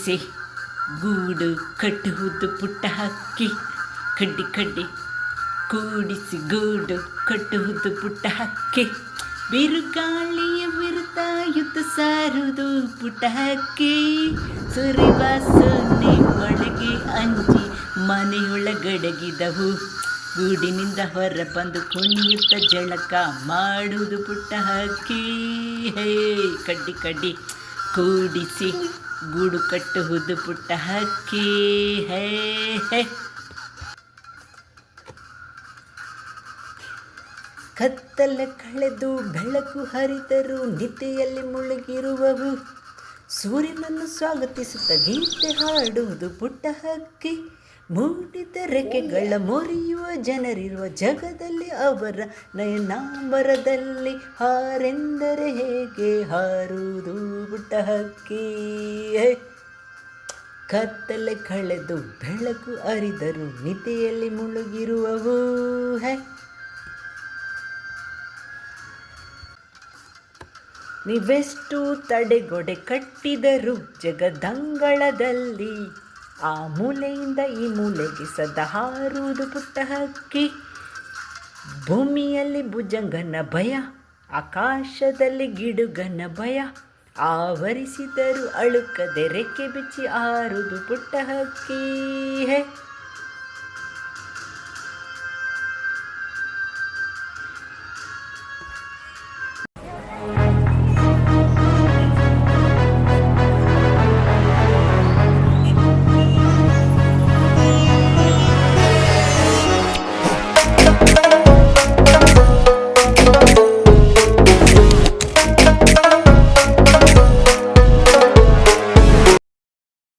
ಕೂಡಿಸಿ ಗೂಡು ಕಟ್ಟುವುದು ಪುಟ್ಟ ಹಕ್ಕಿ. ಕಡ್ಡಿ ಕಡ್ಡಿ ಕೂಡಿಸಿ ಗೂಡು ಕಟ್ಟುವುದು ಪುಟ್ಟ ಹಕ್ಕಿ. ಬಿರುಗಾಳಿಯ ವಿರುದ್ಧ ಯುದ್ಧ ಸಾರುವುದು ಪುಟ್ಟ ಹಕ್ಕಿ. ಸುರಿವ ಸೊನ್ನೆ ಒಳಗೆ ಅಂಜಿ ಮನೆಯೊಳಗಡಗಿದವು. ಗೂಡಿನಿಂದ ಹೊರ ಬಂದು ಕುಣಿಯುತ್ತ ಜಳಕ ಮಾಡುವುದು ಪುಟ್ಟ ಹಕ್ಕಿ. ಹೇ ಕಡ್ಡಿ ಕಡ್ಡಿ ಕೂಡಿಸಿ ಗೂಡು ಕಟ್ಟುವುದು ಪುಟ್ಟ ಹಕ್ಕಿ. ಹೇ ಹೇ ಕತ್ತಲ ಕಳೆದು ಬೆಳಕು ಹರಿದರೂ ನಿದ್ದೆಯಲ್ಲಿ ಮುಳುಗಿರುವವು. ಸೂರ್ಯನನ್ನು ಸ್ವಾಗತಿಸುತ್ತ ಗೀತೆ ಹಾಡುವುದು ಪುಟ್ಟ ಹಕ್ಕಿ. ಮೂಡಿದ ರೆಕ್ಕೆಗಳ ಮೊರೆಯುವ ಜನರಿರುವ ಜಗದಲ್ಲಿ ಅವರ ನಯನಾಂಬರದಲ್ಲಿ ಹಾರೆಂದರೆ ಹೇಗೆ ಹಾರುವುದು ಪುಟ್ಟ ಹಕ್ಕಿ. ಕತ್ತಲೆ ಕಳೆದು ಬೆಳಕು ಹರಿದರೂ ನಿದ್ದೆಯಲ್ಲಿ ಮುಳುಗಿರುವವು. ನೀವೆಷ್ಟು ತಡೆಗೊಡೆ ಕಟ್ಟಿದರು ಜಗದಂಗಳದಲ್ಲಿ, ಆ ಮೂಲೆಯಿಂದ ಈ ಮೂಲೆಗೆ ಸದಾ ಹಾರುವುದು ಪುಟ್ಟ ಹಕ್ಕಿ. ಭೂಮಿಯಲ್ಲಿ ಭುಜಂಗನ ಭಯ, ಆಕಾಶದಲ್ಲಿ ಗಿಡುಗನ ಭಯ, ಆವರಿಸಿದರು ಅಳುಕದೆ ರೆಕ್ಕೆ ಬಿಚ್ಚಿ ಹಾರುವುದು ಪುಟ್ಟ ಹಕ್ಕಿ.